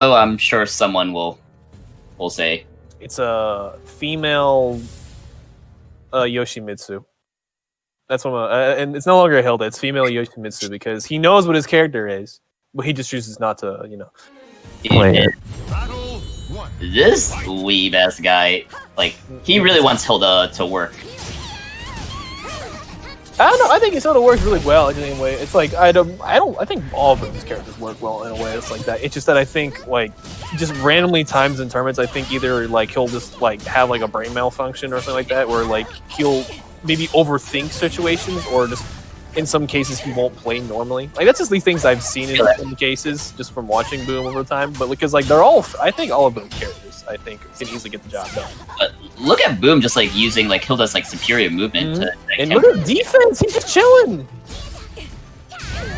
I'm sure someone will say. It's a female Yoshimitsu. That's what and it's no longer Hilde. It's female Yoshimitsu because he knows what his character is, but he just chooses not to, Play it. This weeb ass guy, like, he really wants Hilde to work. I don't know. I think it sort of works really well in a way. It's like I think all of these characters work well in a way. It's like that. It's just that I think like just randomly times in tournaments, I think either like he'll just like have like a brain malfunction or something like that, where like he'll maybe overthink situations, or just in some cases he won't play normally. Like that's just the things I've seen in some cases just from watching Boom over time. But because like I think all of those characters I think can easily get the job done. But look at Boom just like using like Hilda's like superior movement to, and look at defense, he's just chilling.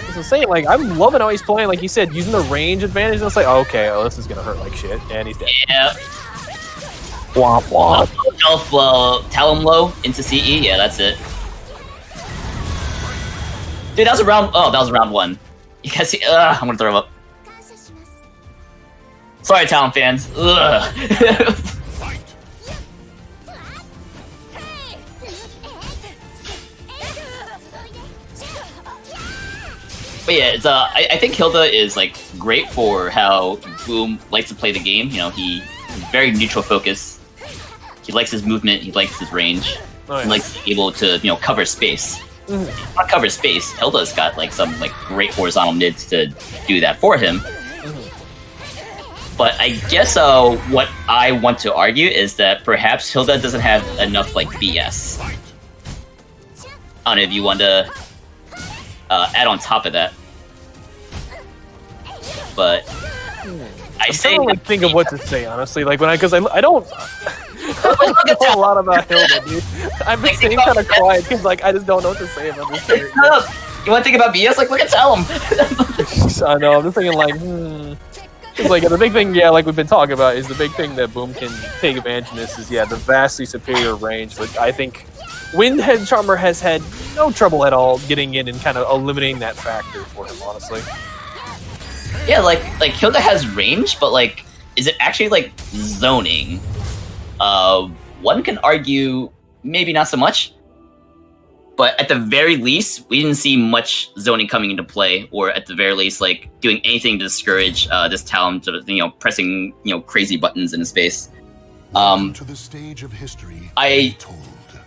As I'm saying, like I'm loving how he's playing, like you said, using the range advantage. And it's like, okay, this is gonna hurt like shit, and he's dead. Yeah. Womp womp. Talim low into CE. Yeah, that's it. Dude, that was a round. Oh, that was round one. You guys see? I'm gonna throw up. Sorry, Talim fans. Ugh. But yeah, it's I think Hilde is like great for how Boom likes to play the game. You know, he's very neutral focus. He likes his movement. He likes his range. Oh, yeah. He likes to be able to cover space. Not cover space. Hilda's got like some like great horizontal mids to do that for him. But I guess what I want to argue is that perhaps Hilde doesn't have enough like BS. I don't know if you want to add on top of that, but I'm trying to like, think of what to say honestly. Like because I don't. I know a lot about Hilde, dude. I've been staying kind of quiet because like I just don't know what to say about this character. You want to think about BS? Like look at Talim. I know. I'm just thinking like. It's like the big thing, yeah, like we've been talking about, is the big thing that Boom can take advantage of this is, yeah, the vastly superior range. But I think Windhead Charmer has had no trouble at all getting in and kind of eliminating that factor for him, honestly. Yeah, like Hilde has range, but like, is it actually like zoning? One can argue maybe not so much. But at the very least, we didn't see much zoning coming into play, or at the very least, like doing anything to discourage this talent of pressing crazy buttons in his face. To the stage of history, I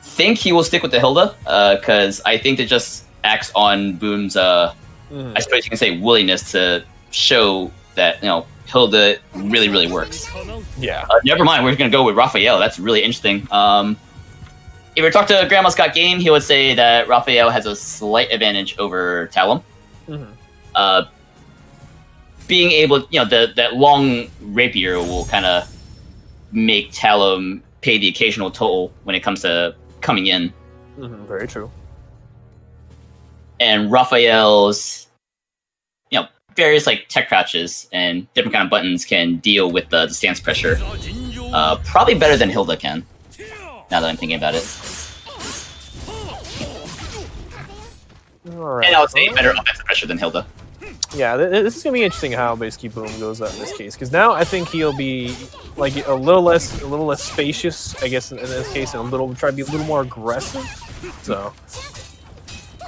think he will stick with the Hilde, because I think it just acts on Boom's I suppose you can say willingness to show that Hilde really works. Yeah. Never mind, we're gonna go with Raphael. That's really interesting. If we talk to Grandma Scott Game, he would say that Raphael has a slight advantage over Talim. Being able, that long rapier will kind of make Talim pay the occasional toll when it comes to coming in. Very true. And Raphael's, various like tech crouches and different kind of buttons can deal with the stance pressure. Probably better than Hilde can. Now that I'm thinking about it. Right. And I would say better offensive pressure than Hilde. Yeah, this is going to be interesting how basically Boom goes out in this case. Because now I think he'll be like a little less spacious, I guess, in this case, and try to be a little more aggressive. So.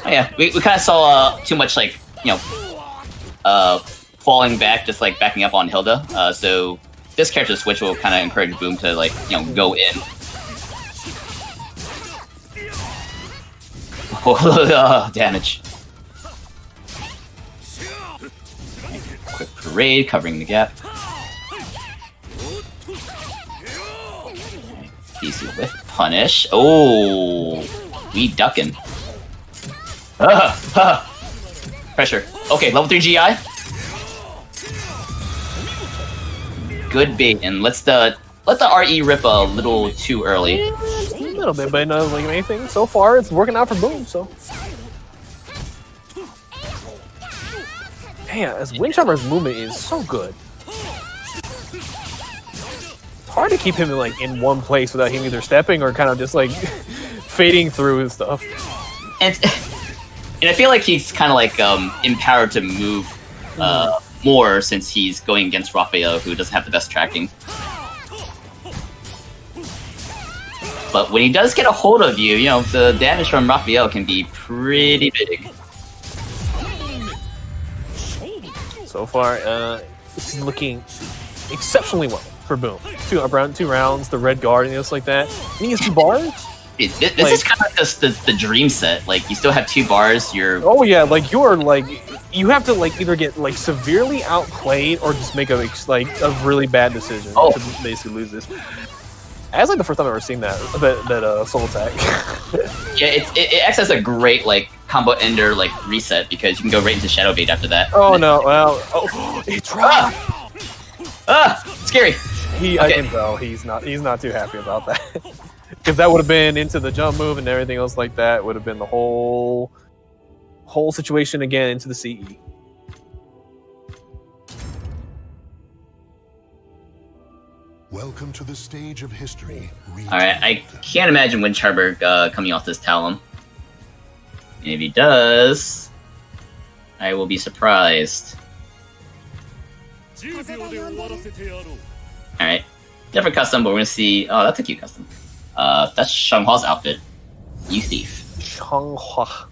Oh, yeah, we kind of saw too much like, falling back, just like backing up on Hilde. So this character switch will kind of encourage Boom to like, go in. Damage. Quick parade, covering the gap. Easy with punish. Oh, we ducking. Pressure. Okay, level 3 GI. Good bait, and let the RE rip a little too early. A little bit, but not like anything. So far, it's working out for Boom. So, man, as Windcharmer's movement is so good, it's hard to keep him in one place without him either stepping or kind of just like fading through his stuff. And I feel like he's kind of like empowered to move more since he's going against Raphael, who doesn't have the best tracking. But when he does get a hold of you, the damage from Raphael can be pretty big. So far, this is looking exceptionally well for Boom. Two rounds, the red guard, and just like that. He has 2 bars. This is kind of just the dream set. Like, you still have 2 bars. Oh yeah, like you have to like either get like severely outplayed or just make a really bad decision to basically lose this. That's like the first time I've ever seen that soul attack. Yeah, it acts as a great like combo ender like reset because you can go right into Shadow Bait after that. Oh no! Well, it dropped. Scary. I can tell he's not too happy about that because that would have been into the jump move and everything else like that. Would have been the whole situation again into the CE. Welcome to the stage of history. Alright, I can't imagine Windcharmer coming off this Talim. And if he does, I will be surprised. Alright, different custom, but we're gonna see. Oh, that's a cute custom. That's Shanghua's outfit. You thief. Changhua.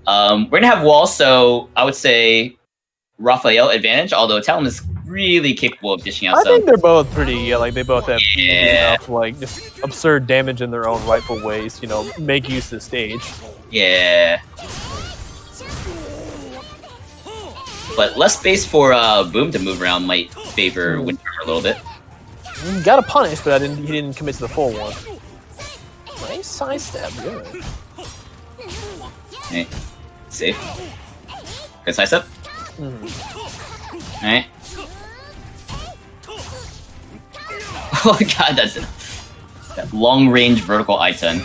We're gonna have wall, so I would say Raphael advantage, although Talim is really capable of dishing out I think they're both pretty, they both have enough, just absurd damage in their own rightful ways, make use of the stage. Yeah. But less space for Boom to move around might favor Windcharmer a little bit. You got a punish, but he didn't commit to the full one. Nice sidestep, good. Okay, safe. Good sidestep. Alright. Oh my god, that long-range vertical I-10.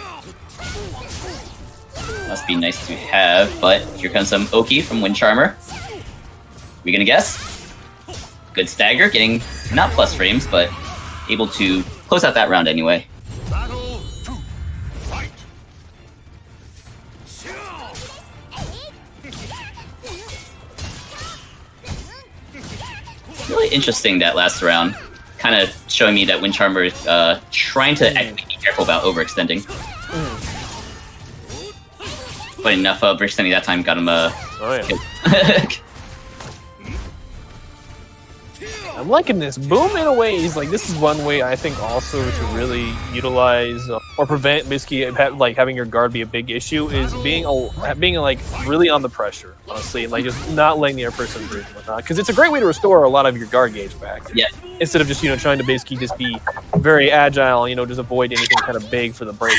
Must be nice to have, but here comes some Oki from Windcharmer. We gonna guess? Good stagger, getting not plus frames, but able to close out that round anyway. Really interesting that last round. Kind of showing me that Windcharmer is trying to actually be careful about overextending. But enough overextending that time got him I'm liking this. Boom, in a way, is this is one way I think also to really utilize or prevent basically having your guard be a big issue is being really on the pressure, honestly, and just not letting the other person breathe and whatnot. Because it's a great way to restore a lot of your guard gauge back. Yeah. Instead of just trying to basically just be very agile, just avoid anything kind of big for the break.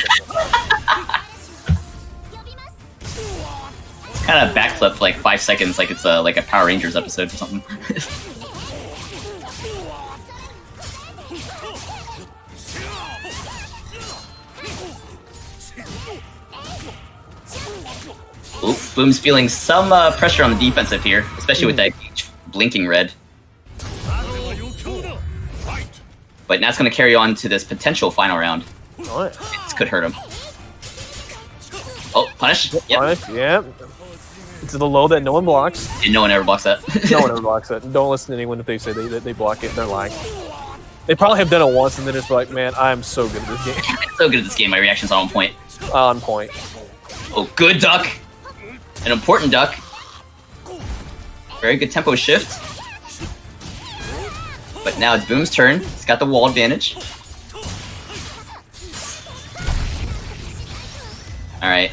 Kind of backflip for 5 seconds, like it's a Power Rangers episode or something. Ooh, Boom's feeling some pressure on the defensive here, especially with that blinking red. But now it's going to carry on to this potential final round. This could hurt him. Oh, punish? Yep. Punish, yep. It's the low that no one blocks. And no one ever blocks that. No one ever blocks that. Don't listen to anyone if they say they block it. They're lying. They probably have done it once and then it's like, man, I'm so good at this game. So good at this game, my reaction's on point. On point. Oh, good duck. An important duck. Very good tempo shift. But now it's Boom's turn. He's got the wall advantage. Alright.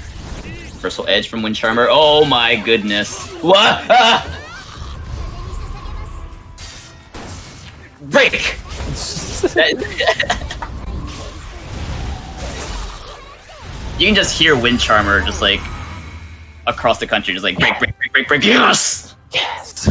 Versal edge from Windcharmer. Oh my goodness. What? Ah! Break! You can just hear Windcharmer just across the country, just break, break, break, break, break. Yes! Yes!